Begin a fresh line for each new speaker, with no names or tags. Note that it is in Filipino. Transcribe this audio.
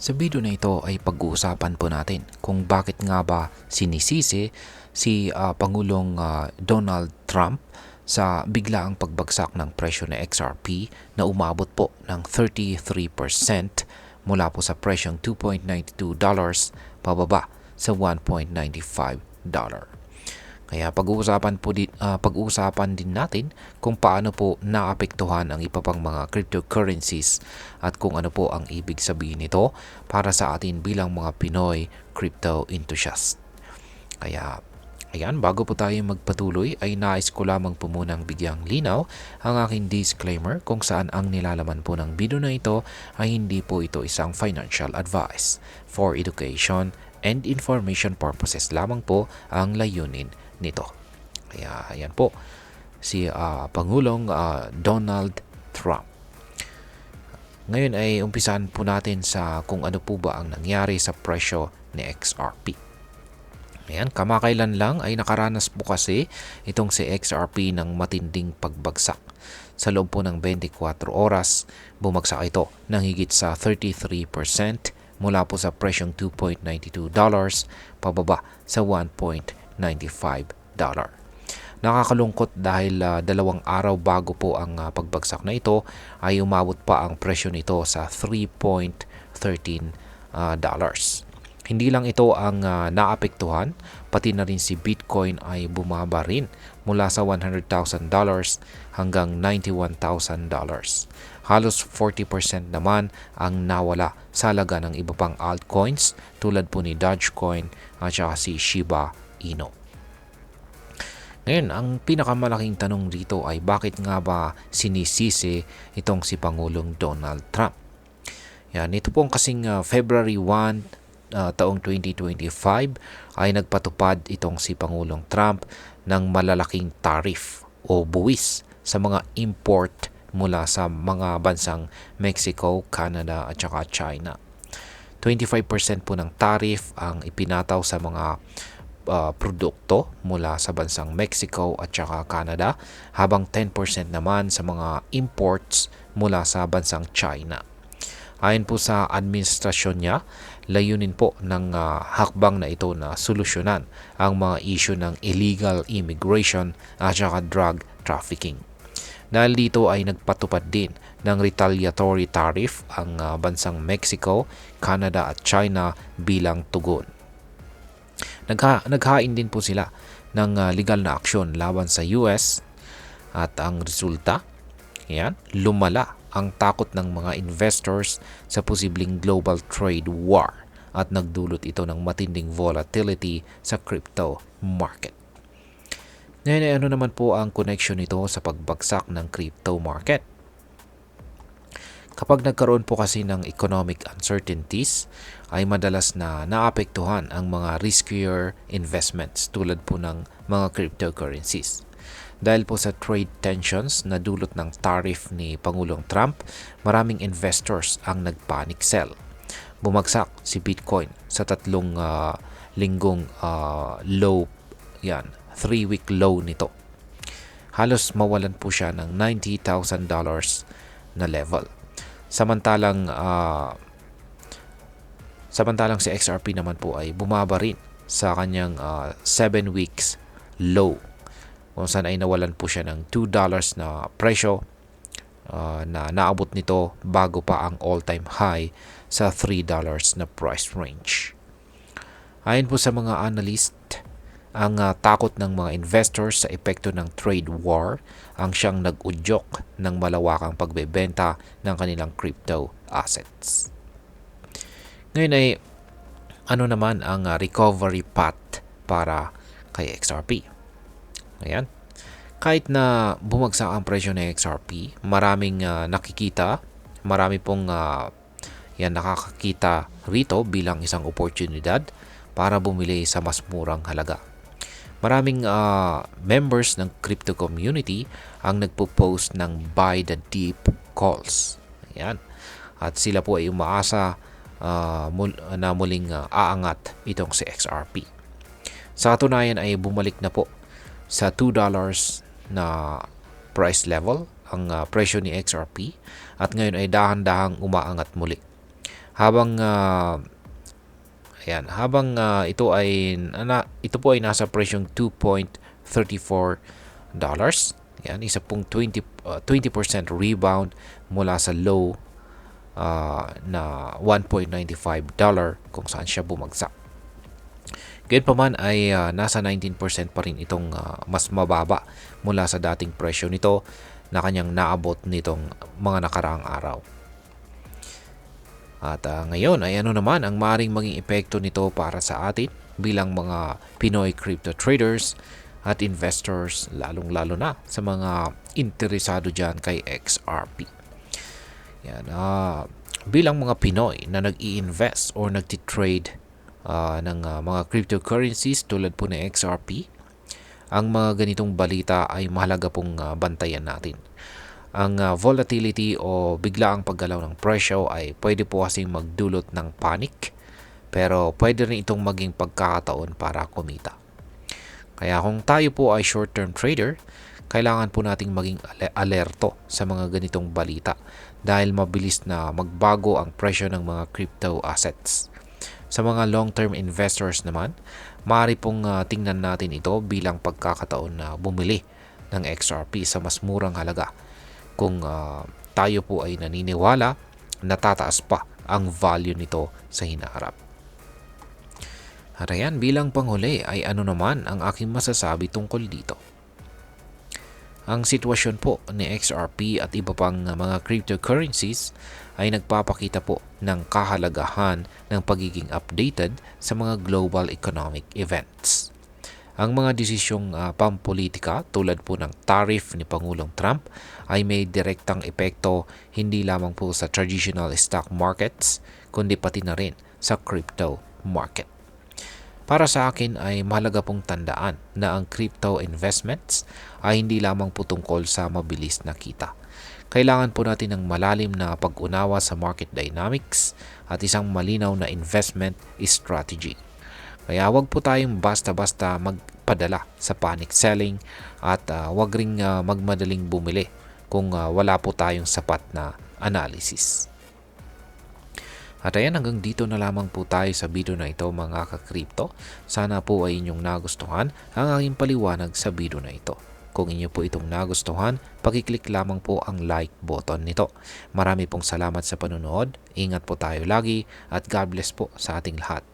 Sa video na ito ay pag-uusapan po natin kung bakit nga ba sinisisi si Pangulong Donald Trump sa biglaang pagbagsak ng presyo ng XRP na umabot po ng 33% mula po sa presyong $2.92 pababa sa $1.95. Kaya pag-uusapan din natin kung paano po naapektuhan ang iba pang mga cryptocurrencies at kung ano po ang ibig sabihin nito para sa atin bilang mga Pinoy crypto enthusiast. Kaya ayan, bago po tayo magpatuloy ay nais ko lamang po munang bigyang linaw ang aking disclaimer kung saan ang nilalaman po ng video na ito ay hindi po ito isang financial advice. For education and information purposes lamang po ang layunin nito. Kaya ayan po, si Pangulong Donald Trump. Ngayon ay umpisahan po natin sa kung ano po ba ang nangyari sa presyo ni XRP. Ayan, kamakailan lang ay nakaranas po kasi itong si XRP ng matinding pagbagsak. Sa loob po ng 24 oras, bumagsak ito ng higit sa 33% mula po sa presyong $2.92 pababa sa $1.95. Nakakalungkot dahil 2 araw bago po ang pagbagsak na ito ay umabot pa ang presyo nito sa $3.13. Hindi lang ito ang naapektuhan, pati na rin si Bitcoin ay bumaba rin mula sa $100,000 hanggang $91,000. Halos 40% naman ang nawala sa halaga ng iba pang altcoins tulad po ni Dogecoin at saka si Shiba Inu. Ngayon, ang pinakamalaking tanong dito ay bakit nga ba sinisisi itong si Pangulong Donald Trump? Yan, ito pong kasing February 1, taong 2025 ay nagpatupad itong si Pangulong Trump ng malalaking tariff o buwis sa mga import mula sa mga bansang Mexico, Canada at saka China. 25% po ng tariff ang ipinataw sa mga produkto mula sa bansang Mexico at saka Canada, habang 10% naman sa mga imports mula sa bansang China. Ayon po sa administrasyon niya, layunin po ng hakbang na ito na solusyonan ang mga issue ng illegal immigration at saka drug trafficking. Dahil dito ay nagpatupad din ng retaliatory tariff ang bansang Mexico, Canada at China bilang tugon. Naghain din po sila ng legal na aksyon laban sa US at ang resulta, yan, lumala ang takot ng mga investors sa posibleng global trade war at nagdulot ito ng matinding volatility sa crypto market. Ngayon ay ano naman po ang connection nito sa pagbagsak ng crypto market? Kapag nagkaroon po kasi ng economic uncertainties, ay madalas na naapektuhan ang mga riskier investments tulad po ng mga cryptocurrencies. Dahil po sa trade tensions na dulot ng tariff ni Pangulong Trump, maraming investors ang nagpanic sell. Bumagsak si Bitcoin sa 3 linggong low, yan, 3-week low nito. Halos mawalan po siya ng $90,000 na level. Samantalang si XRP naman po ay bumaba rin sa kanyang 7 weeks low, kung saan ay nawalan po siya ng $2 na presyo na naabot nito bago pa ang all-time high sa $3 na price range. Ayon po sa mga analyst, ang takot ng mga investors sa epekto ng trade war ang siyang nag-udyok ng malawakang pagbebenta ng kanilang crypto assets. Ngayon ay ano naman ang recovery path para kay XRP? Ayan. Kahit na bumagsak ang presyo ng XRP, maraming marami pong nakakakita rito bilang isang oportunidad para bumili sa mas murang halaga. Maraming members ng crypto community ang nagpo-post ng buy the dip calls. Ayan. At sila po ay umaasa na muling aangat itong si XRP. Sa katunayan ay bumalik na po sa $2 na price level ang presyo ni XRP at ngayon ay dahan-dahang umaangat muli. Habang ito po ay nasa presyong $2.34. Yan, isa pong 20% rebound mula sa low na $1.95 kung saan siya bumagsak. Gayunpaman ay nasa 19% pa rin itong mas mababa mula sa dating presyo nito na kanyang naabot nitong mga nakaraang araw. At ngayon ay ano naman ang maaaring maging epekto nito para sa atin bilang mga Pinoy crypto traders at investors, lalong-lalo na sa mga interesado dyan kay XRP. Yan, bilang mga Pinoy na nag-i-invest or nag-trade ng mga cryptocurrencies tulad po ng XRP, ang mga ganitong balita ay mahalaga pong bantayan natin. Ang volatility o biglaang paggalaw ng presyo ay pwede po kasing magdulot ng panic, pero pwede rin itong maging pagkakataon para kumita. Kaya kung tayo po ay short-term trader, kailangan po nating maging alerto sa mga ganitong balita dahil mabilis na magbago ang presyo ng mga crypto assets. Sa mga long-term investors naman, maaari pong tingnan natin ito bilang pagkakataon na bumili ng XRP sa mas murang halaga kung tayo po ay naniniwala na tataas pa ang value nito sa hinaharap. At ayan, bilang panghuli ay ano naman ang aking masasabi tungkol dito. Ang sitwasyon po ni XRP at iba pang mga cryptocurrencies ay nagpapakita po ng kahalagahan ng pagiging updated sa mga global economic events. Ang mga desisyong pampolitika tulad po ng tariff ni Pangulong Trump ay may direktang epekto hindi lamang po sa traditional stock markets kundi pati na rin sa crypto market. Para sa akin ay mahalaga pong tandaan na ang crypto investments ay hindi lamang po tungkol sa mabilis na kita. Kailangan po natin ng malalim na pag-unawa sa market dynamics at isang malinaw na investment strategy. Kaya wag po tayong basta-basta magpadala sa panic selling at wag ring magmadaling bumili kung wala po tayong sapat na analysis. At ayan, hanggang dito na lamang po tayo sa video na ito mga ka-crypto. Sana po ay inyong nagustuhan ang aking paliwanag sa video na ito. Kung inyo po itong nagustuhan, pakiclick lamang po ang like button nito. Marami pong salamat sa panonood. Ingat po tayo lagi at God bless po sa ating lahat.